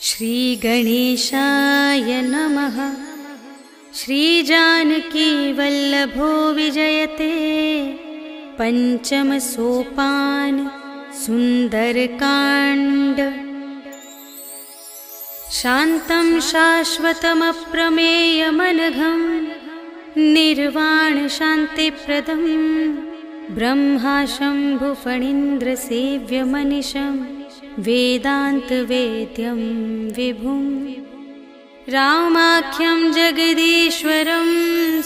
श्री गणेशाय नमः। श्रीजानकी वल्लभो विजयते। पंचम सोपान सुंदरकांड। शांतं शाश्वतमप्रमेयमनघं निर्वाण शांतिप्रदं ब्रह्मा शंभुफणीन्द्र सेव्यमनिशं वेदान्तवेद्यं विभुं रामाख्यं जगदीश्वरं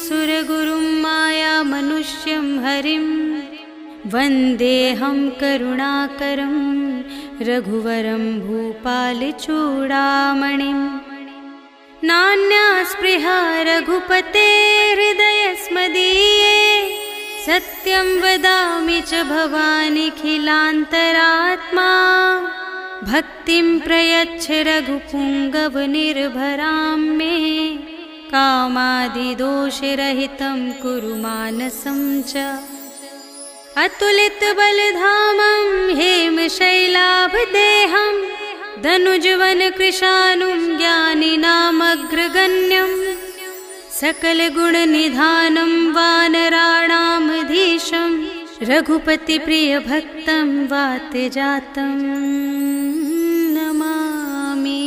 सुरगुरुं मायामनुष्यं हरिं वन्देऽहं करुणाकरं रघुवरं भूपालचूडामणिं। नान्या स्पृहा रघुपते हृदयस्मदीये सत्यं वदामि च भवानिखिलान्तरात्मा। भक्तिं प्रयच्छ रघुपुङ्गवनिर्भरां मे कामादिदोषरहितं कुरु मानसं च। अतुलितबलधामं हेमशैलाभदेहं धनुजवनकृशानुं ज्ञानिनामग्रगण्यं सकलगुणनिधानं वानराणामधीशं रघुपतिप्रियभक्तं वातजातं नमामि।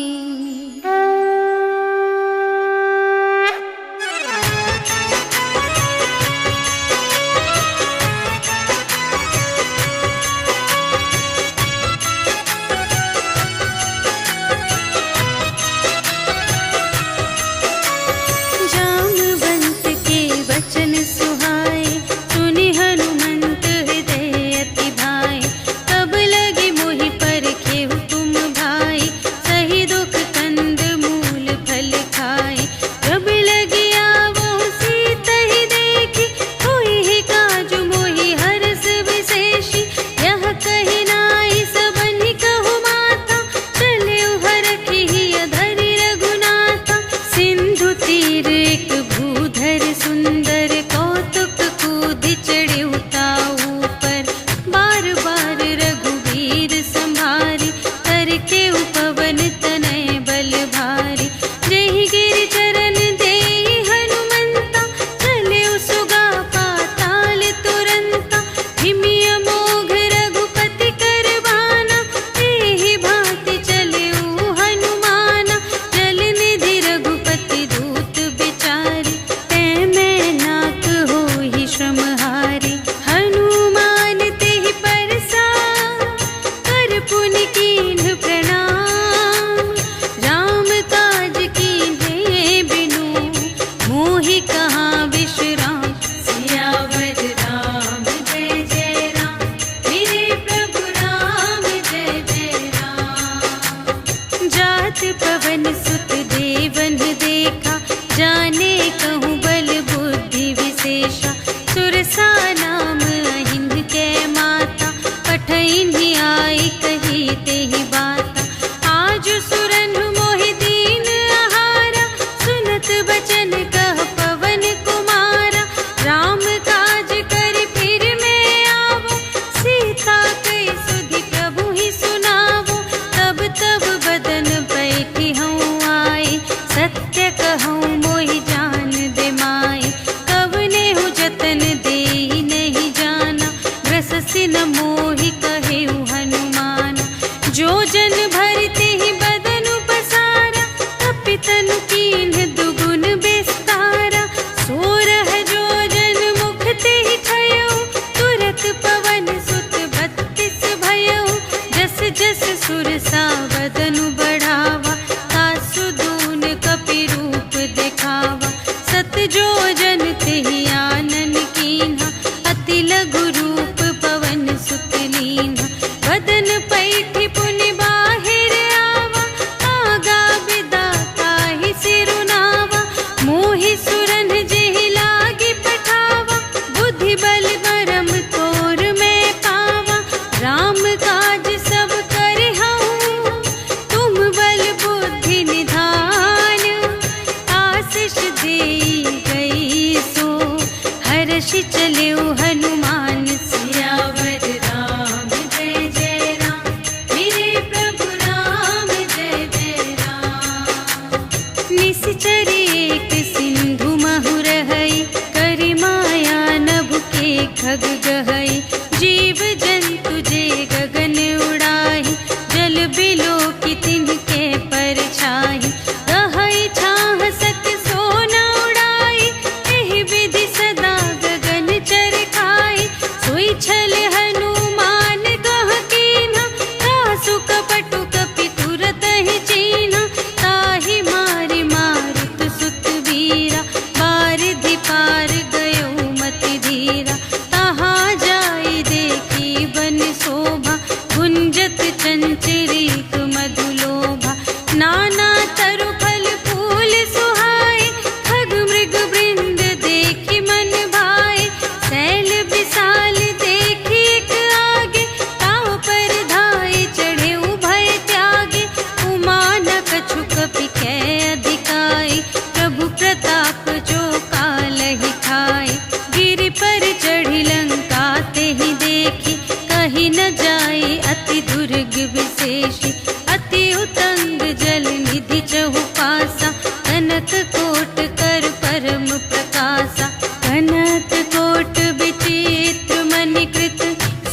बिलोकी तिनके परछाई। रहै छाह सत सोना उड़ाई, एहि विधि सदा गगन चरखाई। सोई छल हनुमान कह कीन्हा, कासु कपटु कपि तुरत ही चीन्हा। ताहि मारि मारुत सुत वीरा, बारिधि पार गयो मति धीरा। तहाँ जाई देखी बन शोभा, गुंजत चंचरीक मधुलोभा। नाना तरु फल फूल सुहाए, खग मृग वृंद देखी मन भाए। शैल विशाल देखी एक आगे, ताव पर धाये चढ़े उभय त्यागे। उमा न कछु कपि कै अधिकाई, प्रभु प्रताप जो कालहि खाए। गिरि पर चढ़ी लंका तेहि देखी, कही न जाई अति दुर्ग विशेषी। अति उतंग जल निधि चहु पासा, कनक कोट कर परम प्रकाशा। कनक कोट विचित्र मणिकृत,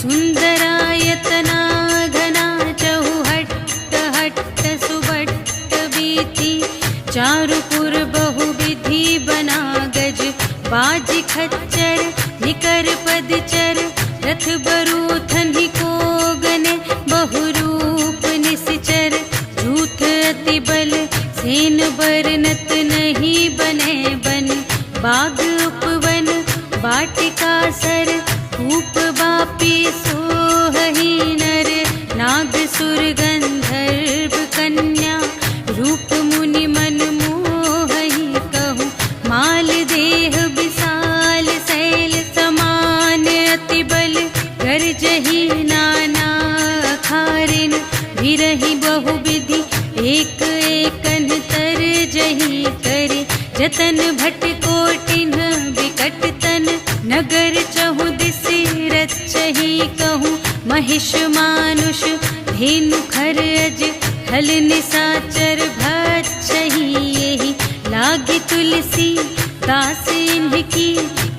सुंदरायतना घना। चहु हट्ट हट्ट सुभट्ट बीती, चारुपुर बहु विधि बना गज। बाजी खच्चर निकर पदचर, रथ बरूथनि कोगने। बहुरूप निश्चर झूठ अति बल, सेन बरनत नहीं बने बन। बाग उपवन वाटिका सर, कूप बापी सोहहि नर। नाग सुर गंधर्व कन्या, रूप मुनि मन मोहहि कहूँ। माल देह विशाल शैल समान, अति बल गरजहि नाना अखारिन। विरहि बहु विधि एक एकन तरजहि करे। जतन भट कोटिन विकट तन, नगर चहु दिसि रचहि कहूँ। महिष मानुष धेनु खर अज, हल निसाचर भक्षहि एहि। लागी तुलसी दास इनकी,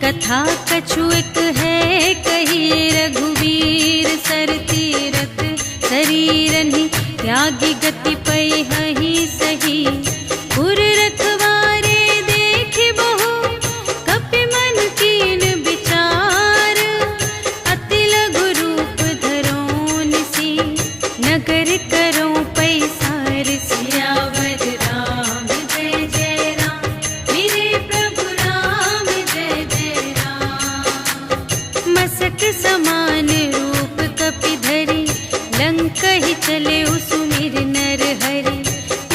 कथा कछु एक है कही। रघुवीर सर तीरथ शरीरनि, त्यागी गति पैहि सही। पुर रखवारे देखि बहु, कपि मन कीन विचार। अति लघु रूप धरो निसी, नगर करो पैसार। सियावर राम जय जय राम, मेरे प्रभु राम जय जय राम। मसक समान रूप कपि धरि, लंकहि चले सुमिर नर हरि।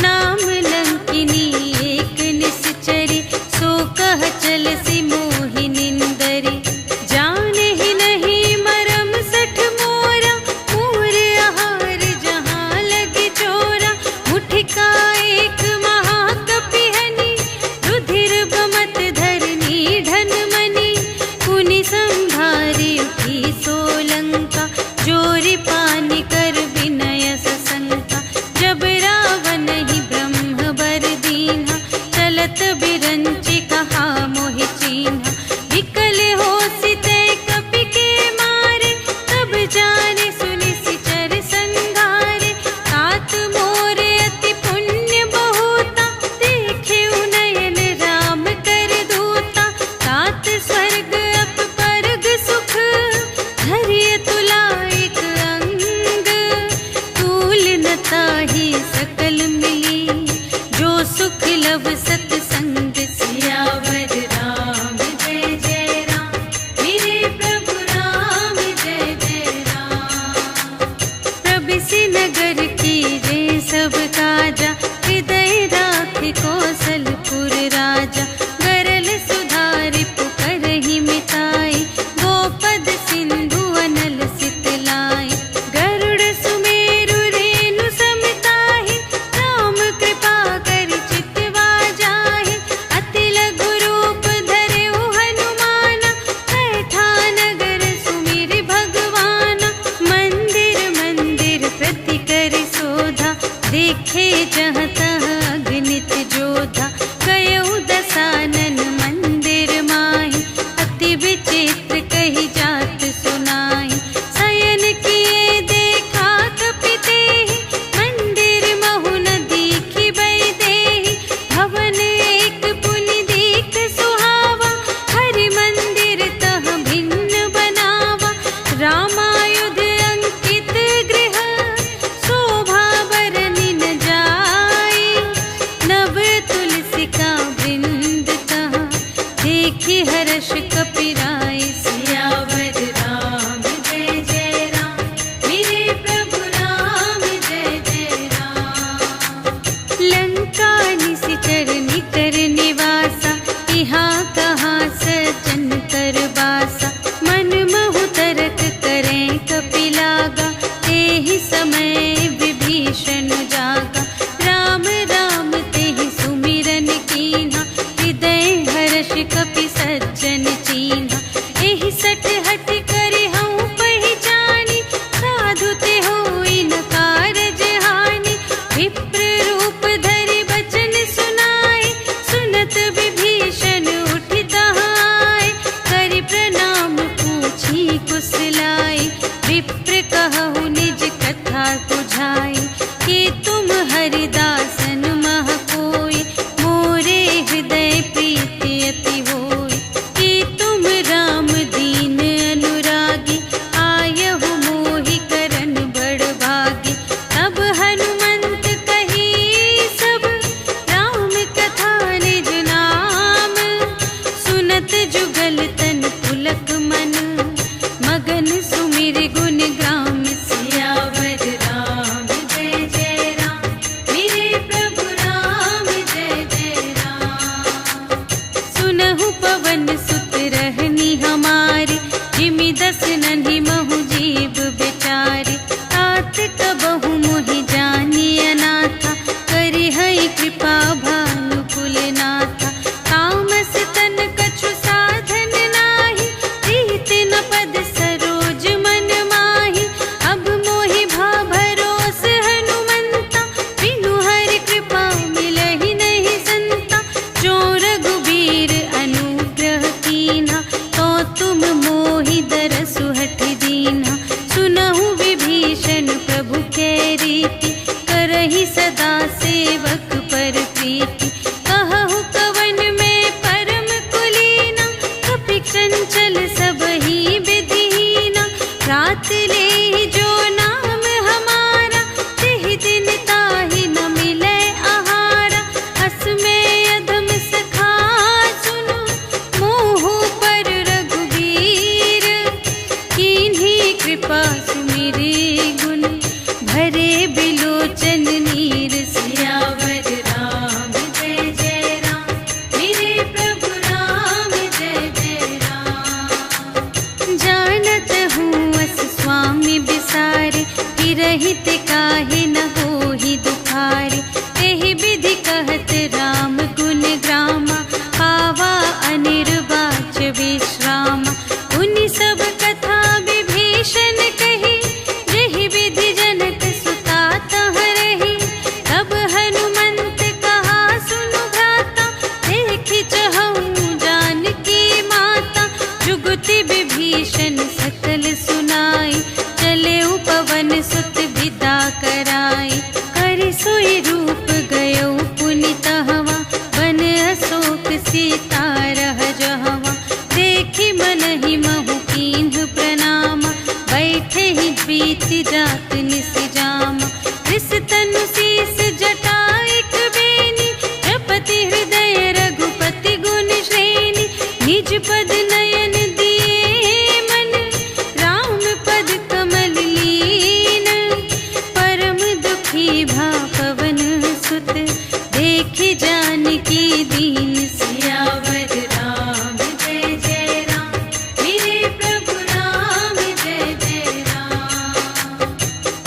नाम लंकिनी एक निश्चरी, सो कह चलसि मोहि निंदरी। जानहि नहीं मरम सठ मोरा, मोर आहार जहाँ लगी चोरा। मुठिका एक महाकपि हनि, रुधिर बमत धरनी धन मनि। पुनि संभारी उठी सोलंका, जोरि पानि कर विनय सशंका। जब रावण ही ब्रह्म बर दीन्हा, चलत बिरंचि कहा मोहि चीन्हा। विकल होसि तै कपि के मारे, तब जाने सुनि सिचर संघारे। तात मोर अति पुण्य बहुता, देखे नयन राम कर दूता। तात स्वर्ग अप परग सुख, धरिय तुला एक अंग। तूल न ताहि सकल मिली, जो सुख लव सतसंग। सियावर राम जय जय राम, मेरे प्रभु राम जय जय राम। प्रबिसि नगर कीजे सब काजा, हृदय राखि कौशलपुर राजा। गरल सुधारि पुकारहि मिताई, गोपद सिंधु अनल सितलाई। गरुड़ सुमेरु रेणु समताहि, राम कृपा करि चितवा जाहि। अति लघु रूप धरेउ हनुमाना, बैठा नगर सुमिरि भगवाना। मंदिर मंदिर प्रति करि शोधा, देखे जहाँ तहाँ अगणित जोधा। गयउ दसानन मंदिर माहि, अति विचित्र कही जात सुनाई। शयन किए देखा कपि तेहि, हरिदासन मह कोई, मोरे हृदय प्रीति अति होई। कि तुम राम दीन अनुरागी, आयहु मोहि करन बड़ भागी। तब हनुमंत कही सब, राम कथा निज नाम। सुनत जुगल तन पुलक मन, मगन सुमिर गुण ग्राम। सियावर राम जय जय राम, मेरे प्रभु राम जय जय राम। सुनहु पवन सुत रहनी हमारी, जिमि दस नन्ही महु जीव बेचारी। तात कबहु मोहि जानी अनाथा, करि हई कृपा भानु कुलनाथा। तामस तन कछु साधन नाही, प्रीति न पद सरोज मन माही। अब मोहि भा भरोस हनुमंता, बिनु हरि कृपा मिलहि नहीं संता। जो रघुबीर अनुग्रह कीन्हा, तो तुम मोहि दरसु हठ दीन्हा। सुनहु विभीषण प्रभु कै रीति, करहि सदा सेवक पर प्रीति। कहहु कवन में परम कुलीना, कपि चंचल सबहि विधिहीना। रात लेहि जो नाम हमारा, तिहि दिन ताहि न मिलै आहारा। अस में अधम सखा सुनो, मोहु पर रघुबीर। कीन्ही कृपा सुमिरि गुण, भरे बिलोचन नीर। सियावर राम जय जय राम, मेरे प्रभु राम जय जय राम। जानत हूँ अस स्वामी बिसारे, हिरहित काहे न होहि दुखारे। एहि विधि कहत राम गुण ग्रामा, पावा अनिर्वाच विश्रामा। उनि सब कथा विभीषण कही, जेहि विधि जनक सुता तह रही। तब हनुमंत कहा सुनु भ्राता, देखि चहऊँ जानकी माता। जुगति विभीषण सकल सुनाई, चले पवन सुत विदा कराई। करि सोई रूप गयो पुनि तहवा, बन अशोक सीता रह जहवा। देखि मनहि महु कीन्ह प्रणामा, बैठे ही प्रीति जात निस जामा। रिस तनु शीस जटा एक बेनी, जपति हृदय रघुपति गुण श्रेणी। निज पद नयन दिए मन, राम पद कमल लीन। परम दुखी भा पवन सुत, देखि जानकी दीन। सियावर राम जय जय राम, मेरे प्रभु राम जय जय राम।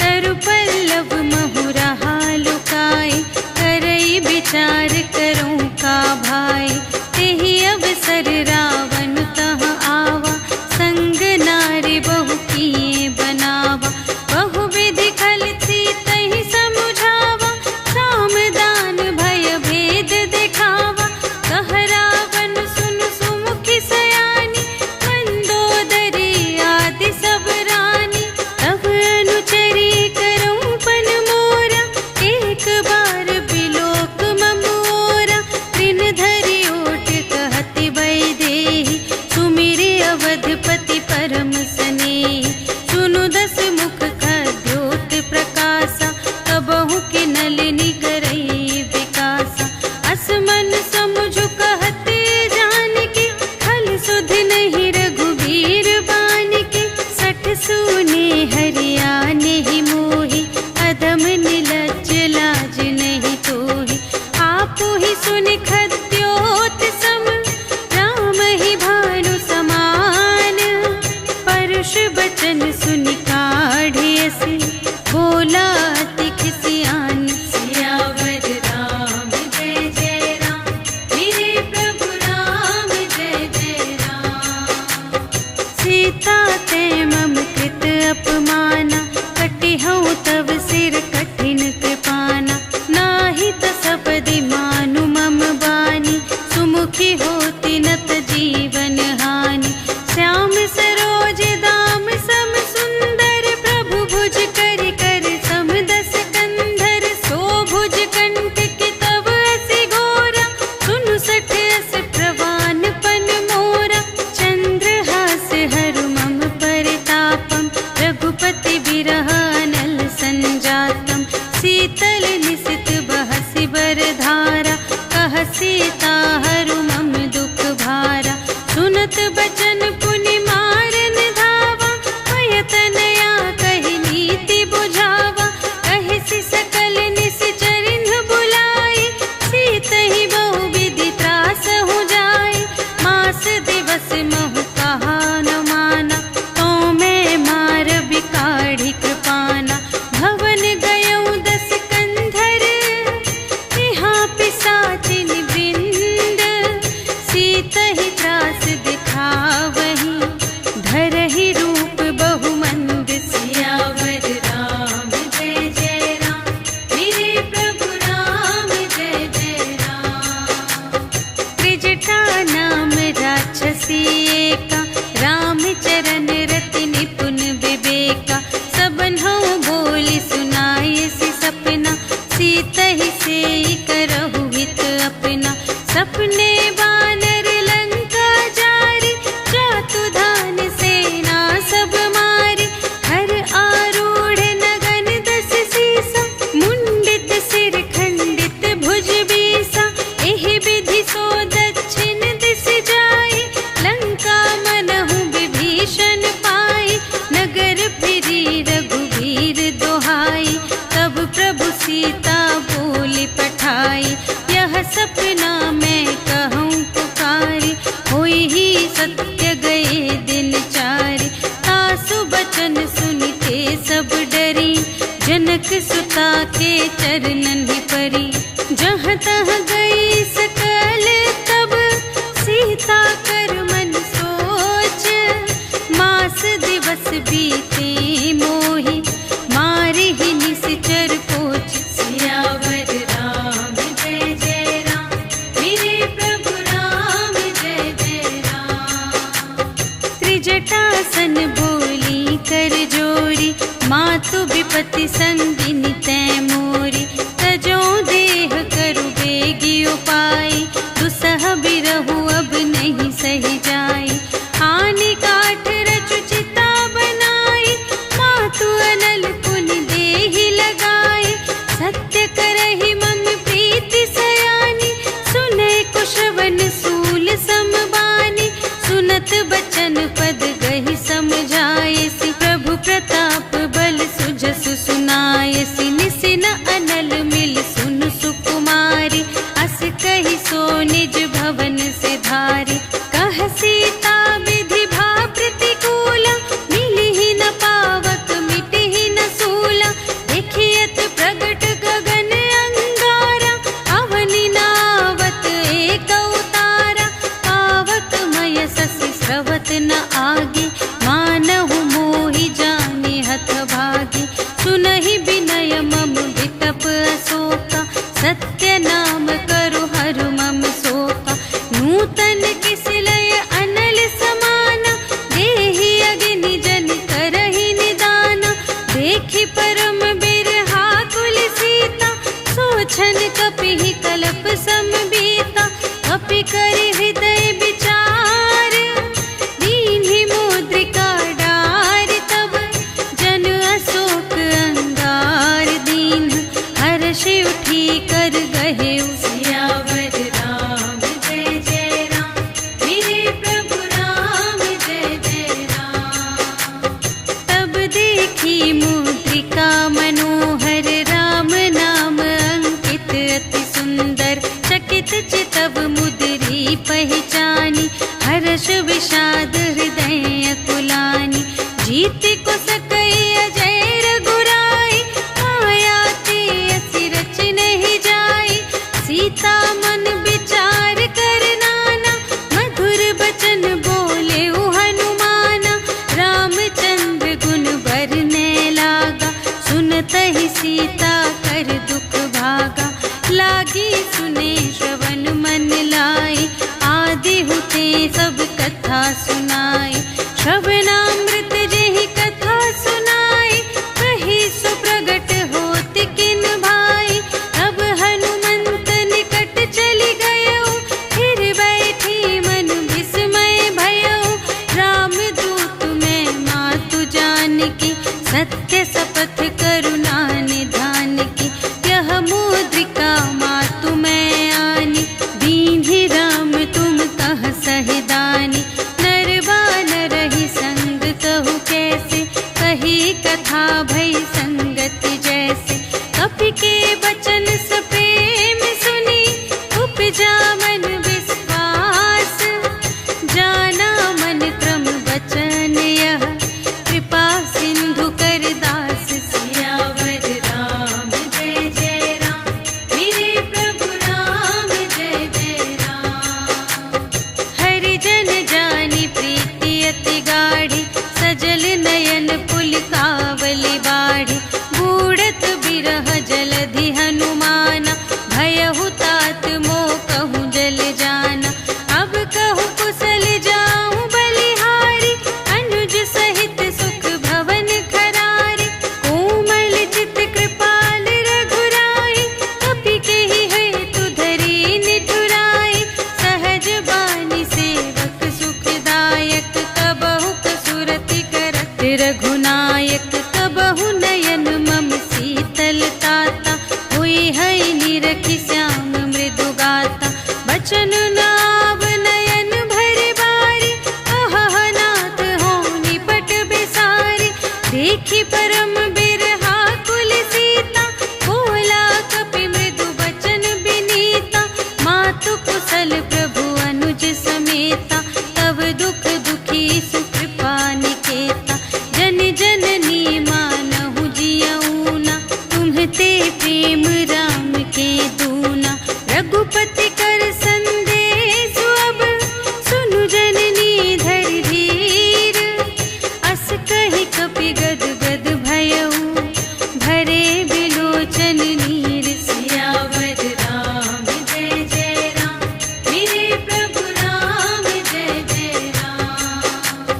तरु पल्लव महु रहा लुकाई, करई विचार करूँ का भाई। तेहि अवसर रावण तह आवा, संग नारी बहु किए बनावा। बहु विधि खल थी तहि समुझावा, साम दान भय भेद दिखावा। कह रावण सुन सुमुखी सयानी, मंदोदरी आदि सब रानी। तब अनुचरी करऊँ पन मोरा, एक बार बिलोक ममोरा। दिन धरि ओट कहति वैदेही, सुमिरि अवधपति परम स्नेही। सुनु दस मुख खद्योत प्रकाशा, कबहु के नलिनी करई विकासा। अस मन समुझ कहत जानकी, खल सुध नहीं रघुबीर बानिके। सठ सूने हरियाने ही मोहि, अधम निलज्ज लाज नहीं तोहि। आपु ही सुनि खद्योत सम, राम ही भानु समान। परुष बचन सुनि काढ़ियसि, बोला अति खिसियान। सियावर से करहु हित अपना। सपने बानर लंका जारी, जातु धान सेना सब मारी। हर आरूढ़ नगन 10 सीसा, मुंडित सिर खंडित भुज बीसा। एहि विधि सो दक्षिण दिस जाई, लंका मनहु विभीषण पाई। नगर फिरी रघुवीर दोहाई, तब प्रभु सीता बोली पठाई। यह सपना मैं कहूँ पुकारी, होई ही सत्य गए दिन चारि। तासु बचन सुनते सब डरी, जनक सुता के चरणन ही परी। जहाँ तहाँ गई सकल तब, सीता कर मन सोच। मास दिवस बीते मोहि, मारे ही निश्चर पोच। सियावर राम जय जय राम, मेरे प्रभु राम जय जय राम। त्रिजटासन बोली कर जोरी, मातु विपति संगिनी तै मोरी। तजो देह करु बेगी उपाई, दुसह बिरहु अब नहीं सही जाई। आने काठ रचु चिता बनाई, मातु अनल पुनि देहि लगाई। सत्य करहि मम प्रीति सयानी, सुने कुशवन सूल समबानी। सुनत बचन पद गहि समझायसि, प्रभु प्रताप बल सुजसु सुनायसि। निसिन अनल मिल सुन सुकुमारी, अस कहि सो निज भवन से धारी। कह सीता विधि भा प्रतिकूला, मिलिहि न पावक मिटिहि न सूला। देखियत प्रगट गगन अंगारा, अवनि नावत एक अवतारा। पावक मय शशि स्रवत न आगे, मानहु मोहि जाने हथ भागी। सुनहि विनय मम विटप अशोका, सत्य नाम करु हरु मम शोका। नूतन किस लय अनल समाना, देहि अग्नि जन करहि निदाना। देखि परम बिरहा कुल सीता, सोछन कपिहि कलप समबीता। कपि करि हृदय विचार, दीन्हि मुद्रिका डार। तब जन अशोक अंगार दीन, हर्षि उठी कर गहेउ। सियावर राम जय जय राम, मेरे प्रभु राम जय जय राम। तब देखी मुद्रिका मनोहर, राम नाम अंकित अति सुंदर। चकित चितव मुद्री पहचानी, हर्ष विषाद हृदय अकुलानी। जीत को सकई अजय रघुराई, माया ते असि रच नहीं जाई। सीता मन विचार कर नाना, मधुर बचन बोले हनुमाना। रामचंद्र गुण बरने लागा, सुनतहि सीता कर दुख भागा। लागी सुने श्रवण मन लाई, आदि हुते सब कथा सुनाई। श्रवणामृत जेहि कथा सुनाई, कही सो प्रगट होत किन भाई। तब हनुमंत निकट देखी श्याम मृदु गाता, बचन नाव नयन भर बारी, अहह नाथ हो निपट बेसारी। देखी परम बिरहा कुल सीता, बोला कपि मृदु बचन बिनीता। मातु कुशल प्रभु अनुज समेता, तब दुख दुखी सुकृपा निकेता। जन जननी मानहु जियऊना, तुम्हते प्रेम राम के दूना। रघुपति कर संदेश अब, सुनु जननी धरि धीर। अस कहि कपि गद गद भयऊ, भरे बिलोचन नीर। सियावर राम जय जय राम, मेरे प्रभु राम जय जय राम।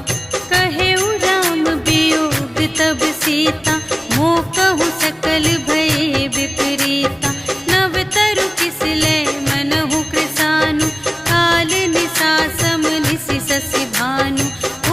कहेउ राम वियोग तब सीता, मोह कहु सकल भये विपरीता। नव तरु किसले मनहु कृसानु, काल निसा सम निसि शशि भानु।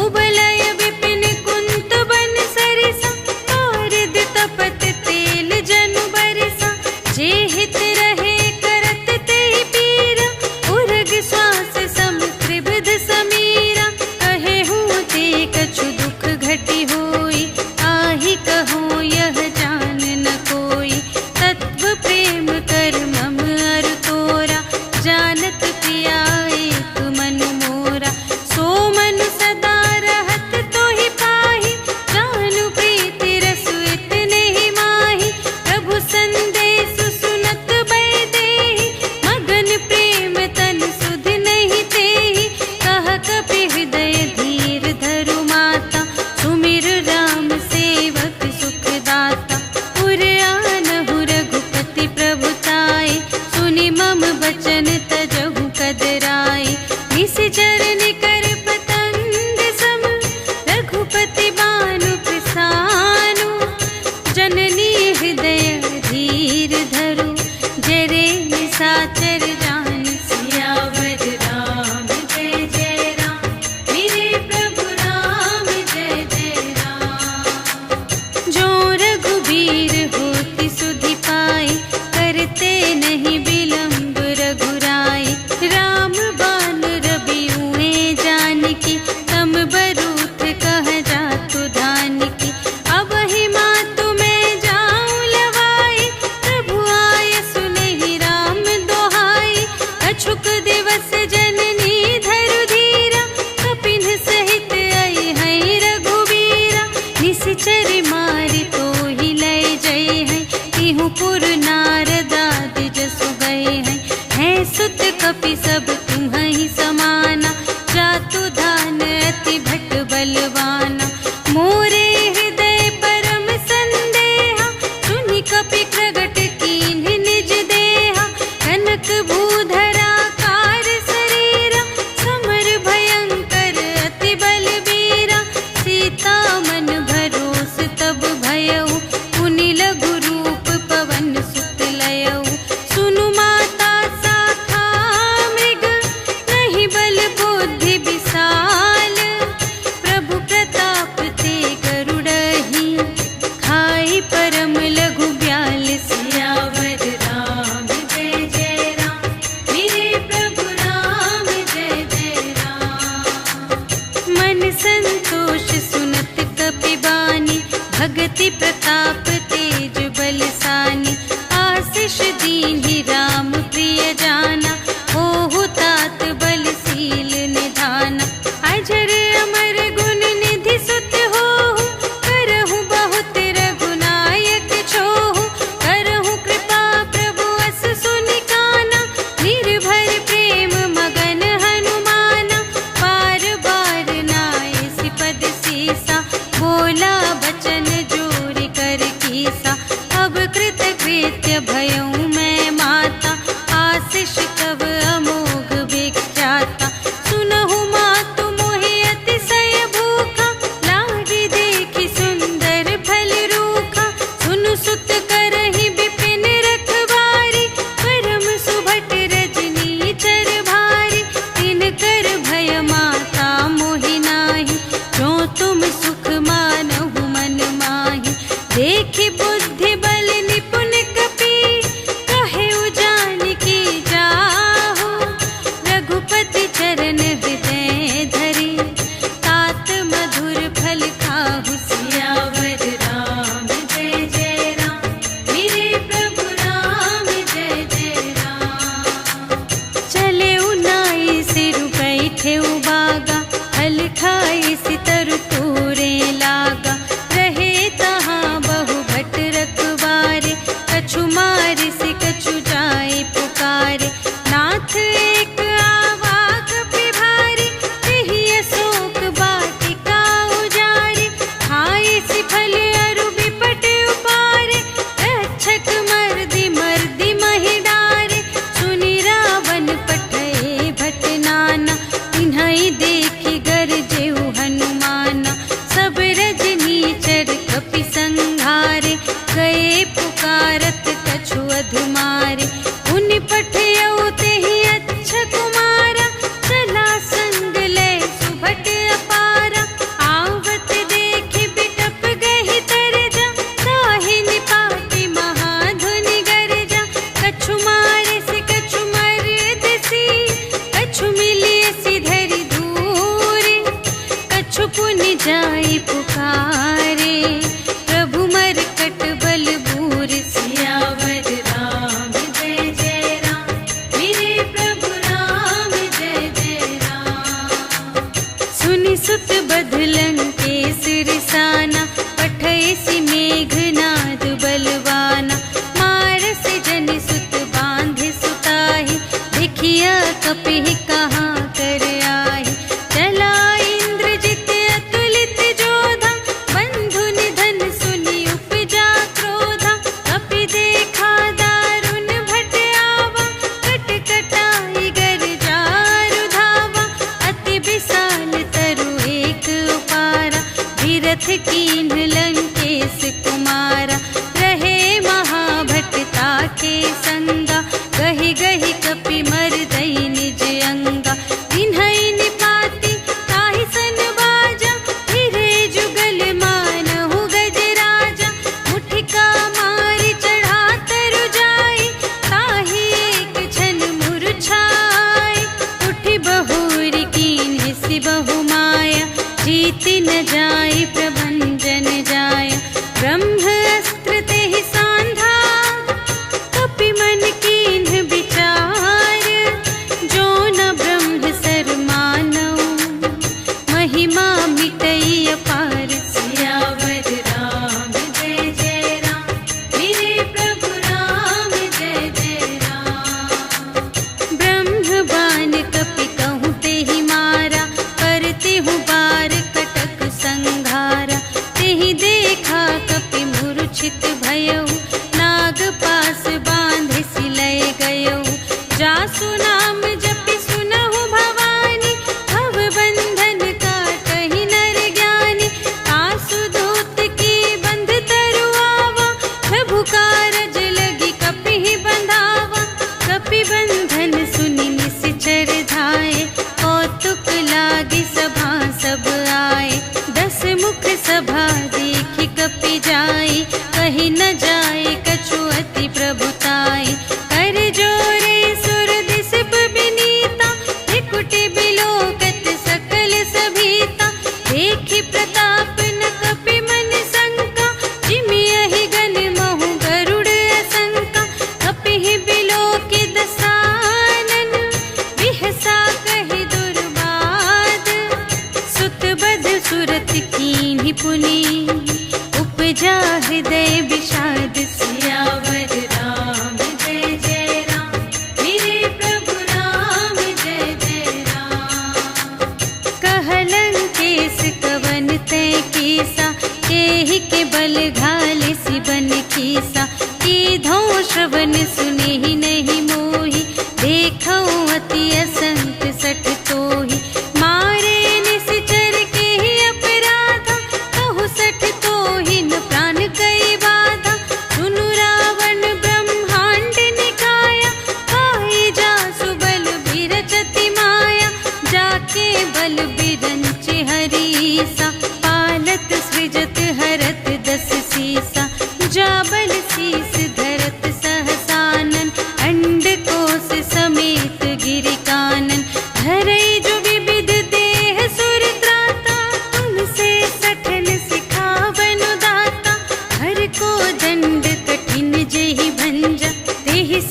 उबलय विपिन कुंत बन सरिसा, पारद तपत तेल जनु बरसा। जे हित रहे करत तेहि पीरा, उरग श्वास सम त्रिविध समीरा। कहेहु ते कछु दुख घटी होई, आहि कहो यह जान न कोई। तत्व प्रेम कर मम अरु तोरा, जानत प्रिया एक मन मोरा। सो मन सदा रहत तोहि पाहि, जानु प्रीति रसु इतने ही माहि। प्रभु संदेश सुनत भय देहि, मगन प्रेम तन सुध नहीं तेहि। कह कपि हृदय धीर धरु माता, सुमिर राम सेवक सुख दाता। उर आनहु रघुपति प्रभुताई, सुनि मम बचन तजहु कदराई। निशिचर निकर पतंग सम, रघुपति बानु पिसानु। जननी हृदय धीर धरु, जरे निशाचर जान। सियावर राम जय जय राम, मेरे प्रभु राम जय जय राम। जो रघुबीर होति सुधि पाई, करते नहीं विलंब रघुराई। राम बान रबिउए जानकी, तम बरूथ कह जातु धानकी। अब ही मातु मैं जाऊं लवाई, प्रभु आय सुनहि राम दोहाई। अछुक दिवस जननी धरु धीरा, कपिन सहित आई है रघुवीरा। निशिचर मारि तोहि लय जय है, तिहु पुर नारदादि जसु गए हैं। है सुत कपि सब तुम्हि समाना, जातु धान अति भट बलवाना। मोरे हृदय परम संदेहा, सुनि कपि प्रगट कीन्ह निज देहा। कनक भूधरा कार शरीरा, समर भयंकर अति बलबीरा। सीता मन भरोस तब भयऊ, पुनि लघु रूप पवन सुत लयऊ। सुनु माता शाखा मृग, नहीं बल बुद्धि विशाल। प्रभु प्रताप ते गरुड़हि, खाई परम लघु ब्याल। सियावर राम जय जय राम, मेरे प्रभु राम जय जय राम। मन संतोष सुनत कपि बानी, भगति प्रताप तेज बलसानी। आशीष दीन्हि राम प्रिय जाना, होहु तात बलशील निधाना। अजर अमर गुण निधि सुत होहु, करहु बहुत रघुनायक छोहु। करहु कृपा प्रभु अस सुनि काना, निर्भर प्रेम मगन हनुमाना। बार बार नाय सिपद सीसा, बोला बचन जोरि कर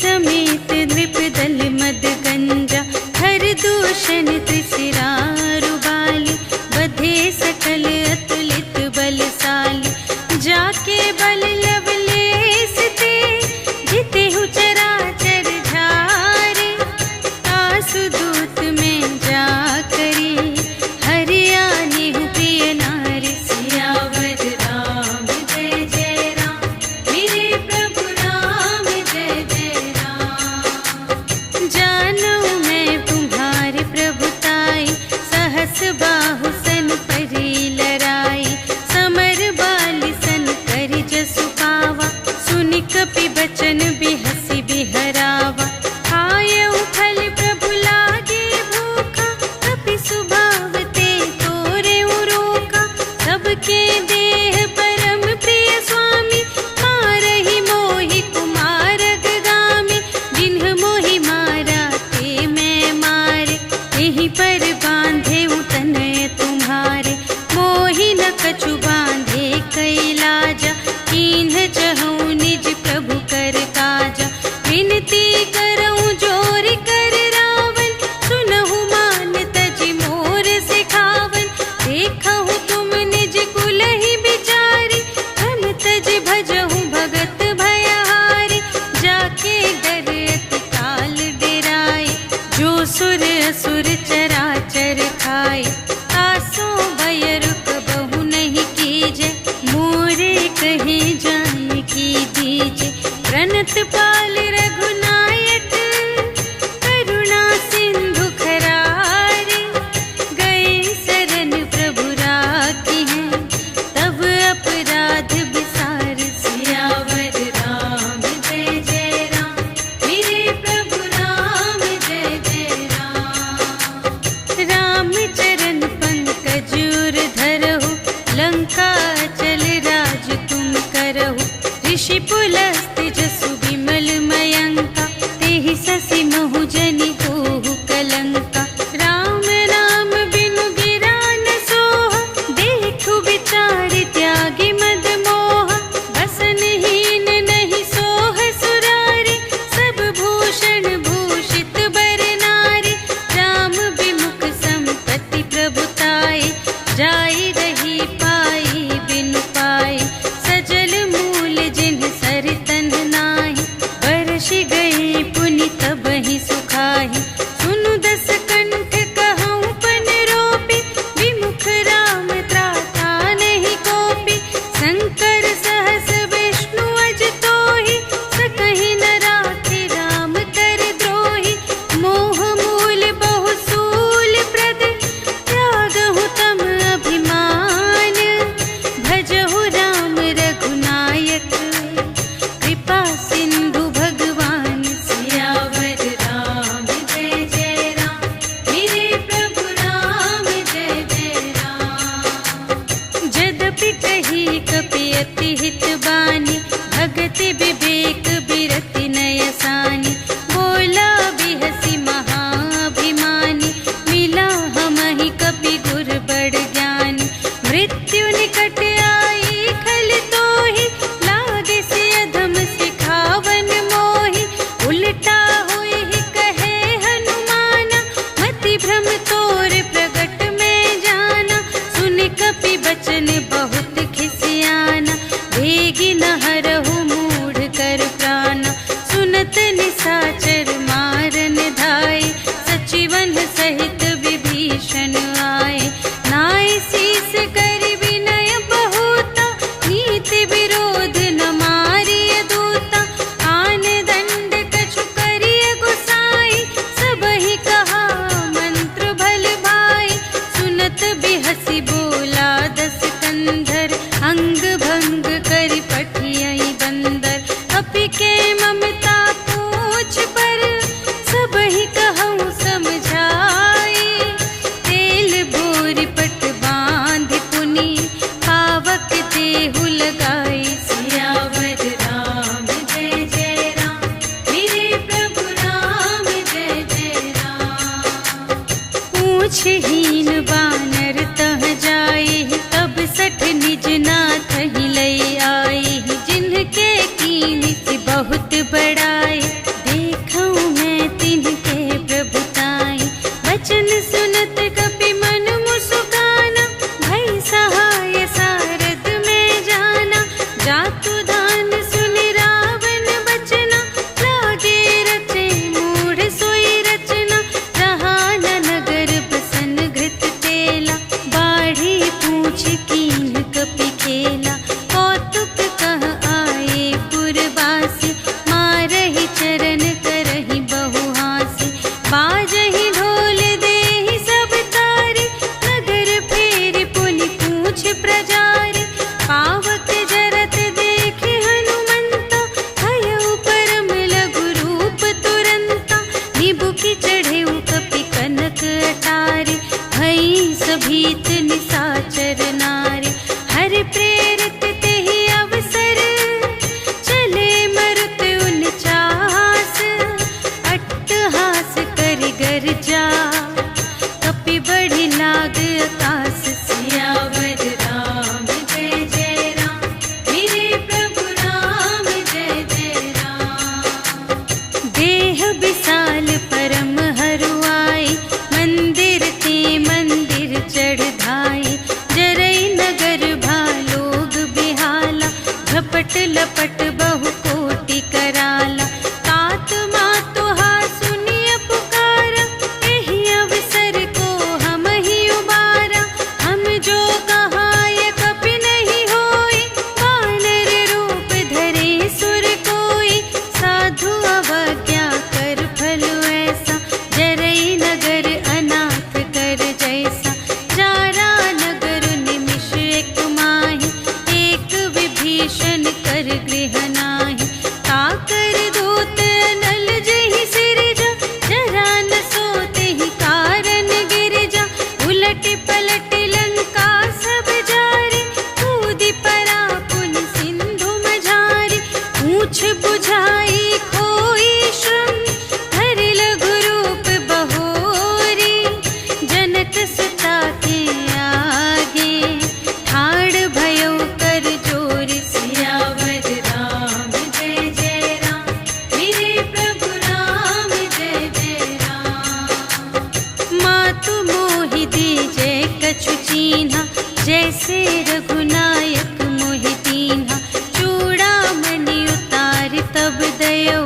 समेत नृपदल मद गंजा हर दूषण त्रिशिरारु बाली बधे सकल अतुलित बलशाली जाके बल लवलेस ते जिते हु चराचर झारे आसुदूत में जा करी हरियाणी हूँ प्रिय नारी सियावर राम जय जय राम मेरे प्रभु राम जय जय राम जानो मैं तुम्हारे प्रभुताई सहस बाहु सन परी लराई समर बाली सन करि जसु पावा सुनि कपि बचन बिहसी बिहरावा खायउ फल प्रभु लागे भूखा कपि सुभाव ते तोरे रोका सबके देह परम प्रिय स्वामी मारहि मोहि कुमारग गामी जिन्ह मोहि मारा ते मैं मारे यहीं पर बांधे तनय तुम्हारे मोहि न कछु बांधे कैलाजा कीन्ह चहूँ निज प्रभु कर काजा विनती करऊँ जोर कर रावण सुनहु मान तजि मोर सिखावन देखहु तुम निज कुल ही बिचारी हम तजि भजहु भगत भयहारी जाके डर अति काल डेराए जो सुर असुर चराचर खाए आसो भय रुक बहु नहीं कीजे मोरे कहे जान की दीजे प्रणत पाल रघुनायक करुणा सिंधु खरारे गए शरण प्रभु राखी हैं तब अपराध विसार सियावर राम जय जय राम मेरे प्रभु राम जय जय राम चरण पंकज उर धरहु लंका चल राज तुम करहु ऋषि पुलस्त जसु विमल मयंका तेहि ससि महु जनि होहु कलंका राम नाम बिनु गिरा न सोह देखु विचार त्यागी मद मोह बसनहीन नहीं सोह सुरारी सब भूषण भूषित बर नारी राम विमुख संपत्ति प्रभुताई जाई रही पाई बिनु पाई सजल मूल जिन्ह सर तन नाही बरसि गए पुनि तबहि सुखाहि सुनु दस कंठ कहऊँ पन रोपी विमुख राम त्राता नहीं कोपी शंकर सहस विष्णु अज तोहि सकहि न राखे राम कर द्रोही मोह मूल बहु सूल प्रद त्यागहु तम अभिमान भजहु राम रघुनायक कृपा सिंधु भगवान सियावर राम जय जय राम मेरे प्रभु राम जय जय राम जदपि कही कपि अति हित बानी भगति विवेक बिरति नयसानी बोला बिहसी महाभिमानी मिला हमहि कपि गुर बड़ ज्ञानी मृत्यु निकट आई खल तोहि लागे से अधम सिखावन मोहि उल्टा हुई ही कहे हनुमाना मति भ्रम तोर प्रगट में जाना सुन कपि बचन बहुत खिसियाना भेगी न हरहु मूढ़ कर प्राणा सुनत निसाचर मारन धाय सचिवन सहित विभीषण आए नाय शीस कर विनय बहुता नीति विरोध न मारिय दूता आन दंड कछु करिय गुसाई सबहि कहा मंत्र भल भाई सुनत बिहसी बोला दस कंधर अंग भंग करि पठियई बंदर अपि के ममता पूछ पर सबहि कहऊँ समझाई तेल बोरि पट बांध पुनि पावक देहु लगाई सियावर राम जय जय राम मेरे प्रभु राम जय जय राम पूछहीन बानर तह जाई तब सठ निज नाथ ही लई आई जिनके कीनी बहुत बड़ाई विशाल परम हरुआई, मंदिर ते मंदिर चढ़ धाई। जरई नगर भालोग बिहाला, झपट लपट बहु कोटि कराला। तात मातु हा सुनिय पुकारा, एहि अवसर को हम ही उबारा। हम जो कहाय कपि नहीं होई, वानर रूप धरे सुर कोई। साधु अवज्ञा कर फल ऐसा, जरई नगर अनाथ कर जैसा। जारा नगर निमिष एक माहि, एक विभीषण कर गृह नाही। काकर दूत नल जहि सिरजा, जरा न सोते ही कारण गिरजा। उलट पलट लंका सब जारी, कूदि परा पुन सिंधु मझारी। पूछ बुझाई खोई श्रम, धरि लघु रूप बहोरी। जनक सुता के आगे, ठाड़ भयो कर जोर। सियावर राम जय जय राम, मेरे प्रभु राम जय जय राम। मातु मोहि दीजे कछु चीन्हा, जैसे रघुनायक मोहि दीन्हा। चूड़ामणि उतार तब दयौ,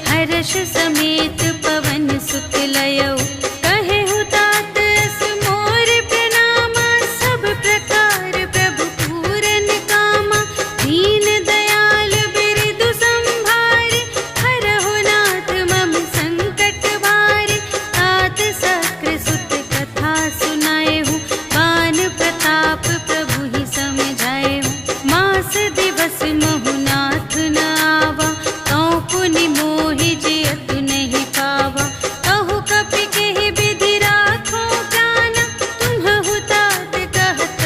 हर्ष समेत पवन सुत लयौ। कहेहु तात अस मोर प्रणामा, सब प्रकार प्रभु पूरन कामा। दीन दयाल बिरदु संभारे, हरहु नाथ मम संकट भारे। तात सक्र सुत कथा सुनाएहु, बान प्रताप प्रभु ही समझाएहु। मास दिवस महु नाथ न आवा, कौ पुनि मोहि जियतु नहीं पावा। कहु कपि केहि विधि राखो प्राणा, तुम्हु तात कहत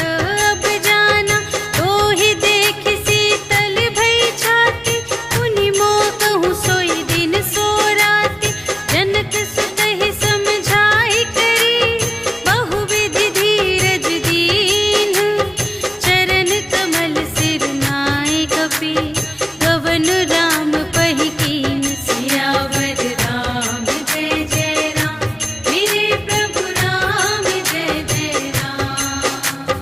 अब जाना। तोहि देखि शीतल भई छाती, पुनि मोह कहूँ सोई दिन सो राति। जनक सुतहि समझाई करी, बहु विधि धीरज दीन्ह। चरण कमल सिर नाय कपि, गवन राम पहि कीन। सियावर राम जय जय राम, मेरे प्रभु राम जय जय राम।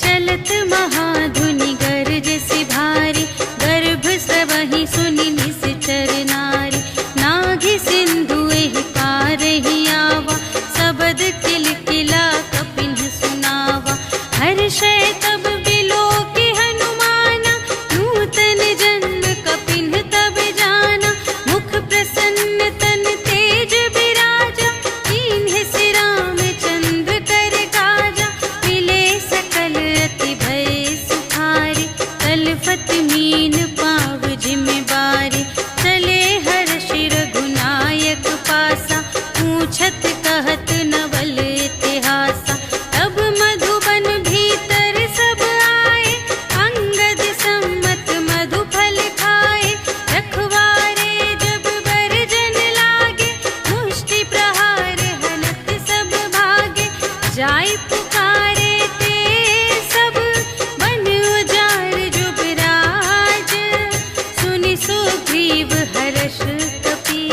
चलत महाधुनि गरज से भारी, गर्भ स्रवहि सुनि निश्चर नारी। नाघि सिंधु एहि पार ही आवा, सबद किलकिला कपिन्ह सुनावा। हर्षै तब बिलोकि हनुमाना, नूतन जन्म कपिन्ह तब जाना। मुख प्रसन्न तन तेज बिराजा, कीन्ह सि रामचंद्र कर काजा। मिले सकल अति भय सुखारी, तलफत मीन पाव जिम्मेवारी। चले हर्षि रघुनायक पासा, पूछत कहत नवल इतिहासा। तब मधुबन भीतर सब आए, अंगद सम्मत मधु फल खाए। रखवारे जब बरजन लागे, मुष्टि प्रहार हनत सब भागे। जाय पुकारे ते सब, बन उजाड़ जुबराज। सुनि सुग्रीव हर्ष कपि,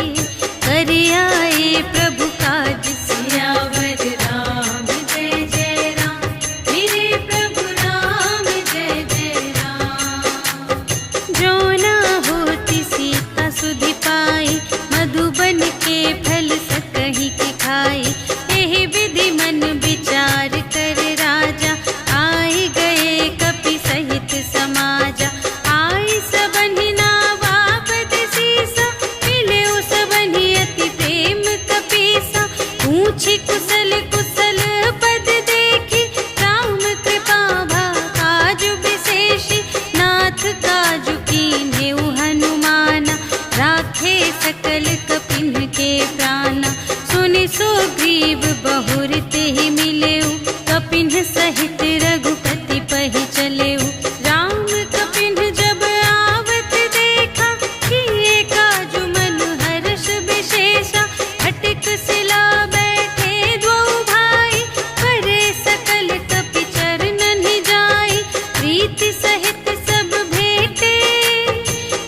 कर आए प्रभु काज। सियावर राम जय जय राम, मेरे प्रभु राम जय जय राम। जो न होती सीता सुधि पाई, मधुबन के फल सकहि के खाई। एहि विधि मन विचार कर राजा, आए गए कपि सहित समाजा। आई सबहि नावा पद सीसा, मिले सबहि अति प्रेम कपीसा। पूछी कुशल कुशल पद देखी, राम कृपा भा काजु विशेषी। नाथ काजु कीन्हेउ हनुमाना, राखे सकल कपिन्ह के प्राणा। सुनि सुग्रीव बहुर तेहि मिलेउ, कपिन्ह सहित रघुपति पहि चलेउ। राम कपिन्ह जब आवत देखा, किए काजु मन हर्ष विशेषा। हटिक सिला बैठे द्वौ भाई, करे सकल कपि चरणन जाई। प्रीति सहित सब भेटे,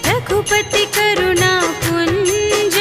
रघुपति करुणा पुंज।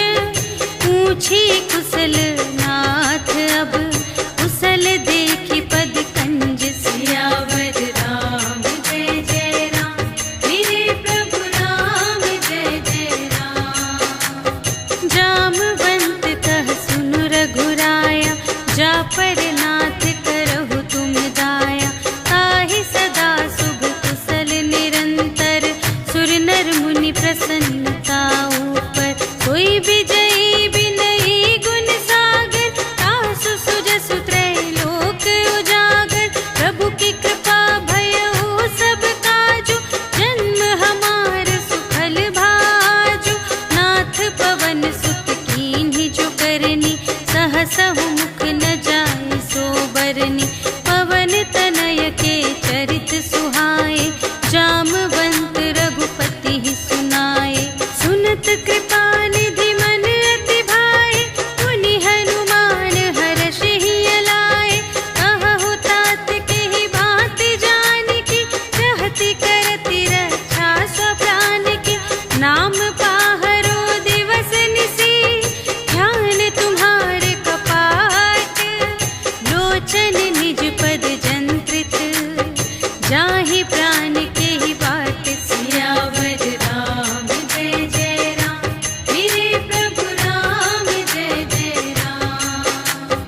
सहसहु मुख न जाय सोबरनी, पवन तनय के चरित सुहाए, जामवंत रघुपति सुनाए। सुनत कृपा निधि मन अति भाए, मुनि हनुमान हर्षि लाए। कहहु तात के बात जानकी, रहति करति रक्षा स्व प्राण की। नाम पाहरो दिवस निसी, ध्यान तुम्हारे कपाट। लोचन निज पद जंत्रित, जाहि प्राण के ही बाट। सियावर राम जय जय राम, मेरे प्रभु राम जय जय राम।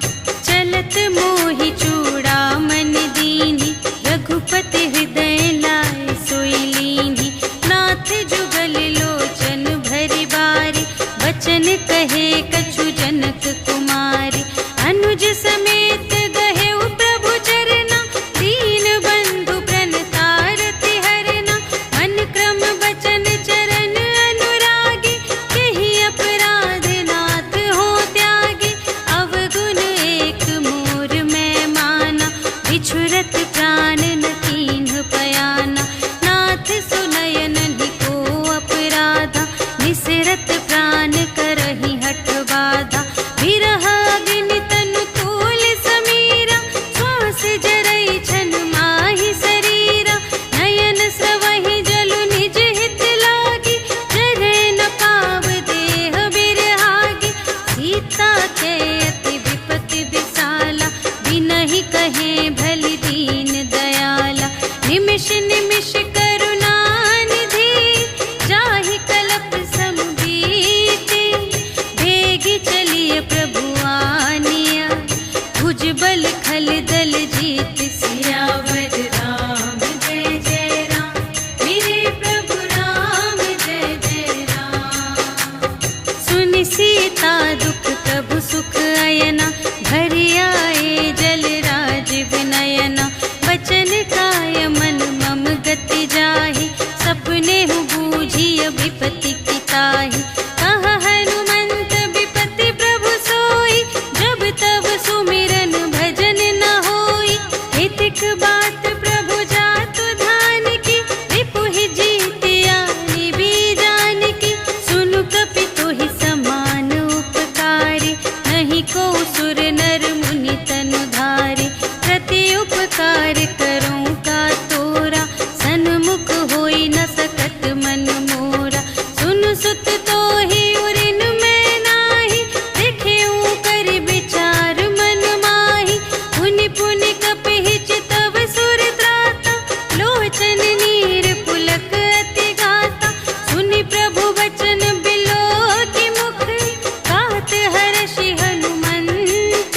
चलत मोहि चूड़ामन दीन्हि, रघुपति हृदय लाए सोई लीन्हि। नाथ जुगल लोचन भरि बारी, बचन कहे कछु जनक कुमारी। अनुज समेत गहेउ प्रभु चरना, दीन बंधु प्रणतारति हरना। मन क्रम बचन चरण अनुरागी, केहि अपराध नाथ हो त्यागी। अवगुण एक मोर मैं माना, बिछुरत प्राण न कीन्ह पयाना। नाथ सुनयन को अपराधा, निसरत प्राण करहि हठ बाधा। विरह अग्नि तनु तोल समीरा, श्वास जरई छन माहि शरीरा। नयन स्रवहि जलु निज हित लागी, जरै न पाव देह बिरहागी। सीता के अति विपति विसाला, बिनहि कहे भलि दीन दयाला। निमिष निमिष करुणा निधि, जाहि कलप सम बीति। भेगी चलिए प्रभु आनिया, भुजबल खल दल जीत। सियावर राम जय जय राम, मेरे प्रभु राम जय जय राम। सुनि सीता दुख प्रभु सुख अयना, भरि आए जल राज विनयना। बचन काय मन मम गति जाहि, सपने हु बूझिय विपति की ताहि। कहा हनुमंत विपति प्रभु सोई, जब तब सुमिरन भजन न होई। हितिक बात प्रभु जातु ध्यान की, रिपुहि जीतिया निबी जानकी। सुनु कपि तोहि समान उपकारी, नहीं को सुर नर मुनि तनु धारी। प्रति उपकार करूं का तोरा, सन्मुख होई न सकत मन मोरा। सुनु सुत तोहि उरिन मैं नाही, देखेऊं कर विचार मन माही। पुनि पुनि कपिहि चितव सुर त्राता, लोचन नीर पुलक अति गाता। सुनि प्रभु वचन बिलोकि मुख, गात हर्षि हनुमंत।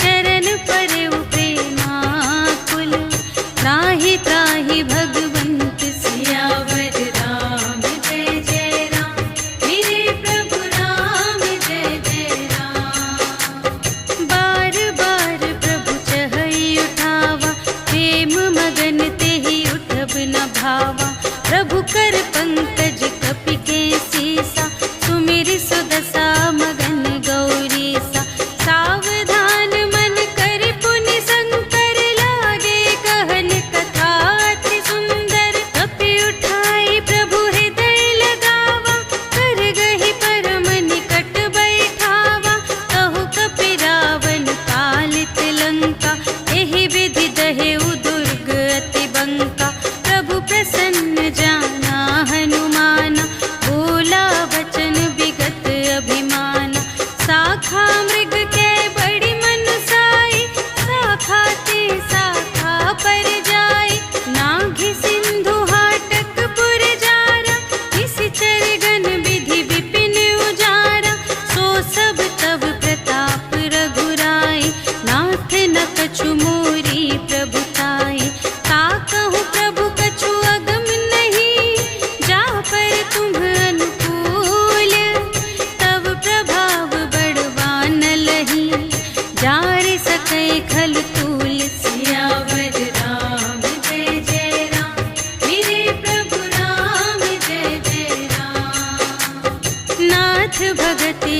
चरण परउ प्रेमाकुल, त्राहि त्राहि भगवंत। सियावर राम जय जय राम, मेरे प्रभु राम जय जय राम। बार बार प्रभु चहई उठावा, प्रेम मगन तेहि उठब न भावा। प्रभु कर पंकज कपि के सीसा, सुमिरि सुदशा मगन गौरीसा। सावधान मन कर पुनि शंकर, लागे कहन कथा अति सुंदर। कपि उठाई प्रभु हृदय लगावा, कर गहि परम निकट बैठावा। कहु कपि रावण कालित लंका, एहि विधि दहेउ दुर्ग अति बंका। प्रभु प्रसन्न जाना हनुमाना, बोला वचन विगत अभिमाना। शाखा मृग के बड़ी मनुसाई, शाखा ते शाखा पर जाई। नाघि सिंधु हाटक पुर जारा, निशिचर गण विधि विपिन उजारा। सो सब तब प्रताप रघुराई, नाथ न कछु मोरी प्रभुताई। ताकहु प्रभु कछु अगम नहीं, जा पर तुम अनुकूल। तब प्रभाव बड़वान लहे,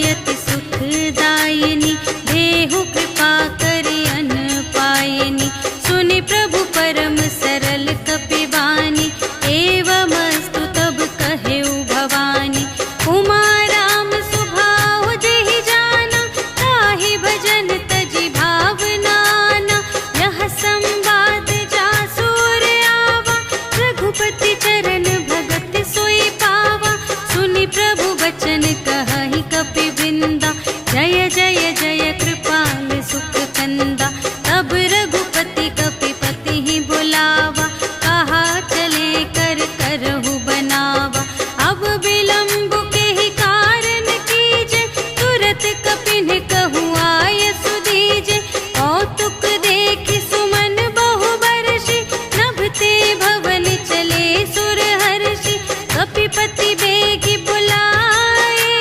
अति सुखदायिनी, देहु कृपा करि अन्न पायिनी। सुनि प्रभु परम सरल कपिवानी, एवमस्तु तब कहेउ भवानी। उमा राम सुभाव जेहि जाना, ताहि भजन तजि भावनाना। यह संवाद जासुर आवा, रघुपति चरण भगत सोई पावा। सुनि प्रभु वचन कहहि कपिवृंदा, जय जय जय कृपाल सुख कंदा। तब रघुपति कपिपति ही बुलावा, कहा चले कर करहु बनावा। अब विलंब के ही कारण कीजे, तुरत कपिन कहु आय सुदीजे। कौतुक देखि सुमन बहु बरषि, नभते भवन चले सुर हर्षि। कपिपति बेगी बुलाए,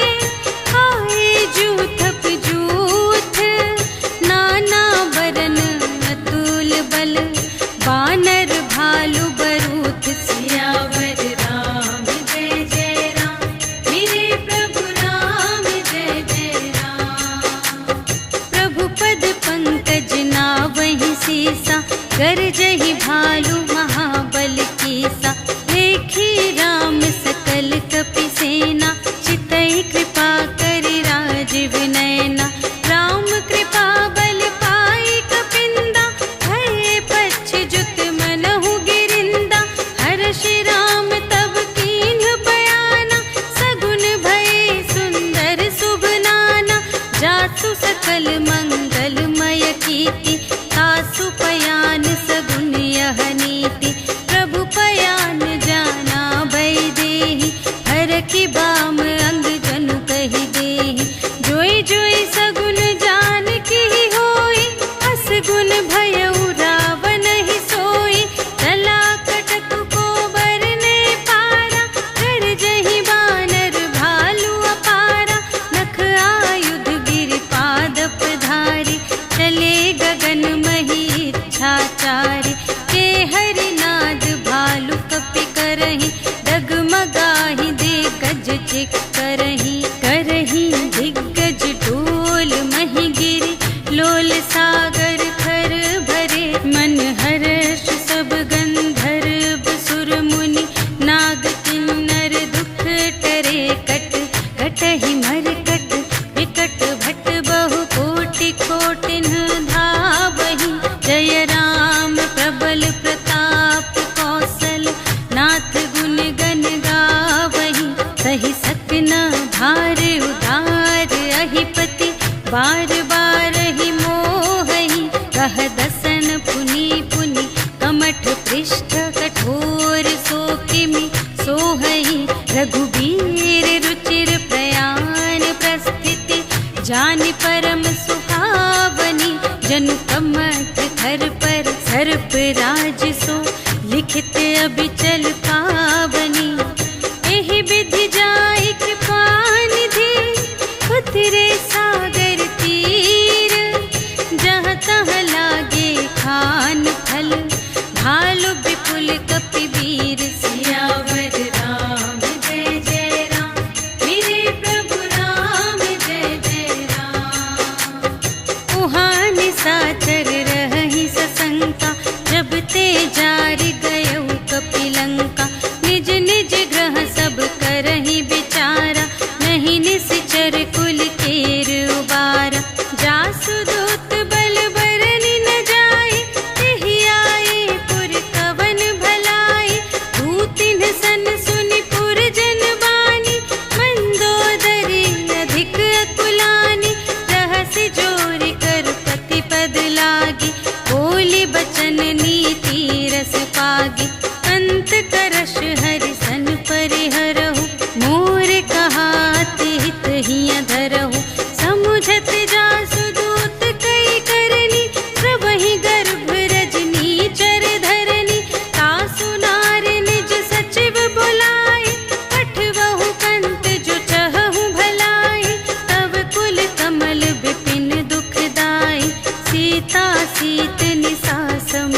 आए जूथप जूथ। नाना बरन अतुल बल, बानर भालु बरूथ। सियावर राम जय जय राम, मेरे प्रभु राम जय जय राम। प्रभु पद पंकज नावहि सीसा, गरजहि भालु महाबल कीसा। देखी राम सकल कपि सेना, चितई कृपा करि राजीव नयना। राम कृपा बल पाई कपिंदा, भये पच्छिजुत मनहु गिरिंदा। हर्षि राम तब कीन्ह बयाना, सगुन भये सुंदर शुभ नाना। जासु सकल मंगलमय कीर्ति, तासु पयान सगुन यह नीति। प्रभु पयान जाना भय देहि, हरखि बाम अंग जनु कहि देहि। जोई जोई सगुन जान की होई, असगुन भयउ रावण ही सोई। चला कटक को बरने पारा, गरजहि बानर भालु अपारा। नख आयुध गिर पादप धारी, चले गगन मही इच्छाचारी। के हरिनाद भालु कपि करहि, डगमगाहि दिग्गज चिक करहि। करहि दिग्गज डोल महि गिरि, लोल सागर थर भरे। मन हर्ष सब गंधर्व सुर मुनि, नाग किन्नर दुख टरे। कट कटहि मरकट, विकट भट बहु कोटि कोटिन धावहि। जय राम प्रबल प्रताप कौशल, नाथ गुण गण गावहि। सहि सकन भार उधार अहिपति, बार बार ही मोहहि। कह दसन पुनि पुनि, कमठ पृष्ठ कठोर सो किमि सोहहि। रघुबीर रुचिर प्रयाण प्रस्थिति, जानि परम सुहावनी। जनु कमठ धर पर सर्प राज सो, लिखित अबिचल पावनी। एहि विधि जाई कृपा निधि, उतरे सागर तीर। जहाँ तहाँ लागे खान फल, भालु विपुल कपिवीर। सियावर राम जय जय राम, मेरे प्रभु राम जय जय राम। उहाँ निशाचर रहहि सशंका, जब ते जारि गयउ कपिलंका। निज निज ग्रह सब करहि विचारा, नहीं निश्चर कुल केर उबारा। जासु दूत बल बरनि न जाए, तेहि आए पुर कवन भलाई। दूतिन सन सुनि पुर जन बानी, मंदोदरी अधिक अकुलानी। रहसि जोरि कर पति पद लागी, बोली बचन नीति रस पागी। अंत करश हरि सन परिहरहु, मोर कहात हित हिय धरहु। समुझत जासु दूत कई करनी, प्रभहि गर्भ रजनी चर धरनी। तासु नार निज सचिव बुलाए, पठवहु कंत जो चहहु भलाई। तब कुल कमल विपिन दुखदाई, सीता सीत निसा सम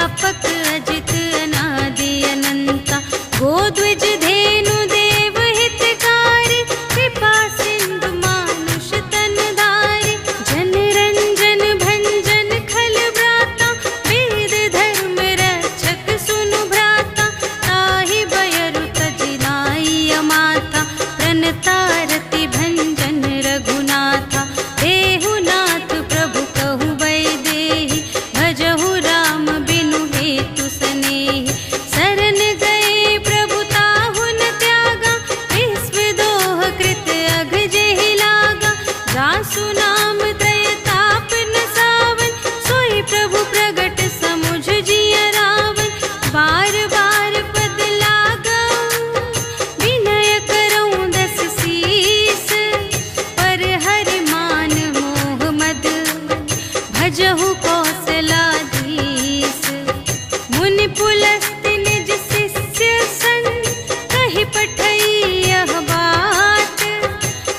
व्यापक अजित अनादि अनंता गोद्विज धेनु देव हितकारी कृपा सिंधु मानुष तन धारी जन रंजन भंजन खल भ्राता वेद धर्म रक्षक सुनु भ्राता ताहि बयरु तजिनाई अमाता प्रणतारति भंजन रघुनाथा देहुनाथ प्रभु कहु वैदेही भजहु राम बिनु हेतु सनेही शरण गए प्रभु ताहु न त्यागा विश्व दोह कृत अघ जेहि लागा जासु नाम त्रय ताप न सावन सोई प्रभु प्रगट समुझ जिय रावण बार बार पद लागऊ विनय करऊँ दस शीस पर हरि मान मोह मद भजहु कौशलाधीश मुनि पुलस्त्य निज शिष्य संग कहि पठई यह बात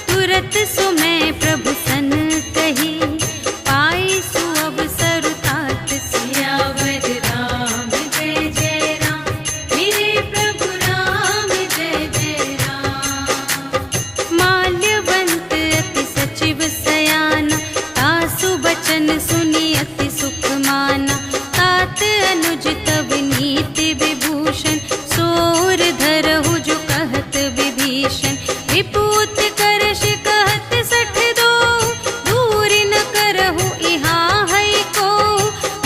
तुरत सुमय प्रभु सन कही पाई सुअवसर तात सियावर राम जय जय राम मेरे प्रभु राम जय जय राम माल्यवंत अति सचिव सयाना तासु बचन सुनि अति सुख माना तात अनुज तब नीति विभूषण सोर धरहु जो कहत विभीषण विपूत करश कहत सठ दो दूर न करहु इहाँ है को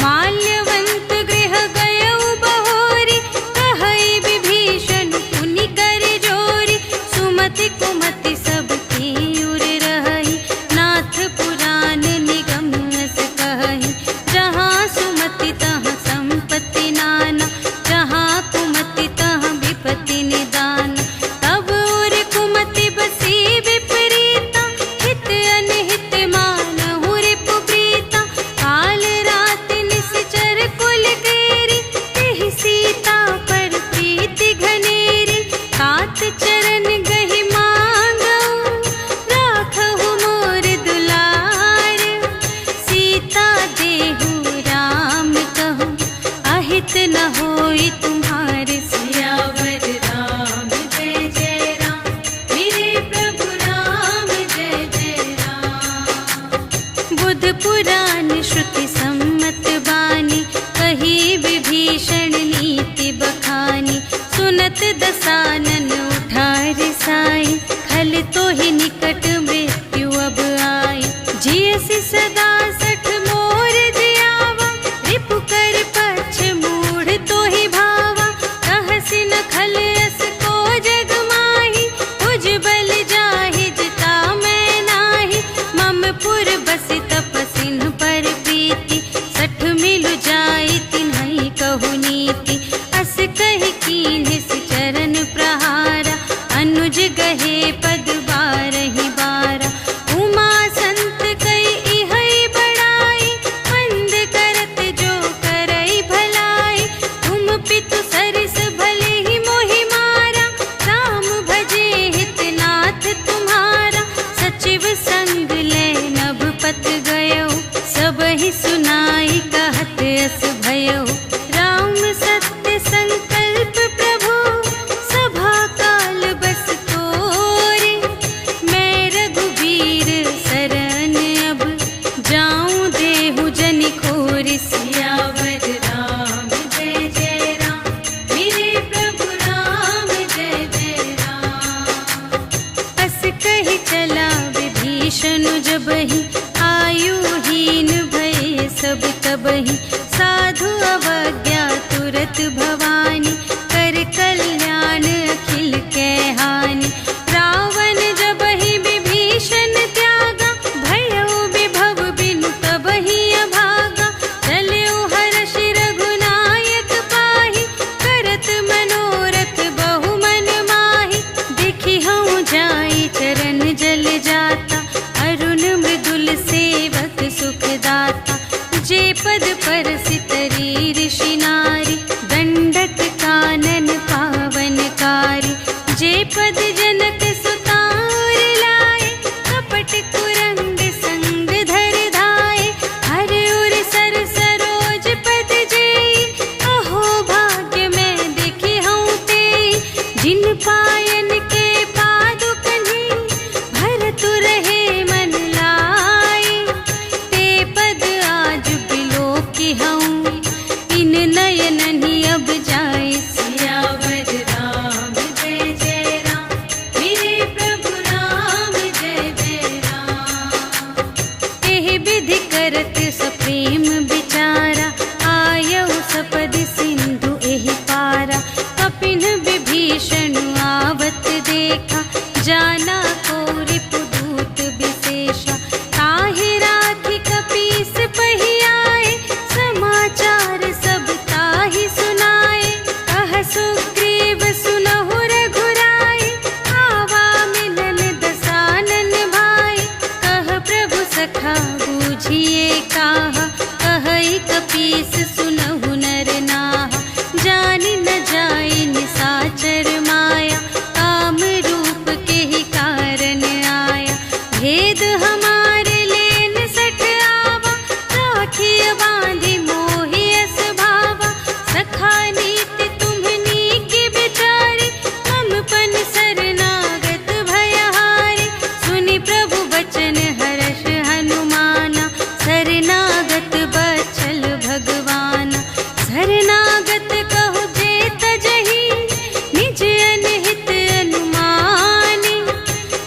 माल्यवंत गृह गयउ बहोरी कहई विभीषण पुनि कर जोरी सुमति कुमति सब उर रही नाथ पुराण निगम अस कहई जहाँ सुमति तहाँ संपत्ति नाना जहाँ कुमति तहाँ विपत्ति निदान तब उर कुमति बसी विपरीता हित अनहित मानहु रिपु प्रीता काल रात निश्चर कुल केरी तेहि सीता पर प्रीति घनेरी तात चरण गहि मांगऊ राखहु मोर दुलार सीता देहु राम कहूँ अहित न होई तुम्हारे सियावर राम जय जय राम मेरे प्रभु राम जय जय राम बुध पुराण श्रुति सम्मत बानी कही विभीषण नीति बखानी सुनत दसानन उठार साई खल तो ही निकट मृत्यु अब आई जियसि सदा सठ मोर जियावा रिपु कर पक्ष मूढ़ तो ही भावा कहसि न खल अस को जग माही उज बल जाहि जिता मैं नाही मम पुर बसि तपसिन पर प्रीति सठ मिलु जाई तिन्हई कहु नीति अस कहि कीन्ह सि चरण प्रहारा अनुज गहे पद बारहि बारा उमा संत कई इहई बड़ाई मंद करत जो करई भलाई तुम पितु सरिस भले ही मोहि मारा राम भजे हितनाथ तुम्हारा सचिव संग ले नभ पत गयो सब ही सुनाई कहत अस भयो राम सत्य संकल्प प्रभु सभा काल बस तोरे मैं रघुबीर शरण अब जाऊं देहु जनि खोरि सियावर राम जय जय राम मेरे प्रभु राम जय जय राम अस कहि चला विभीषण जबहि आयुहीन भय सब तबहि साधु अवज्ञा तुरत भवानी नयननिया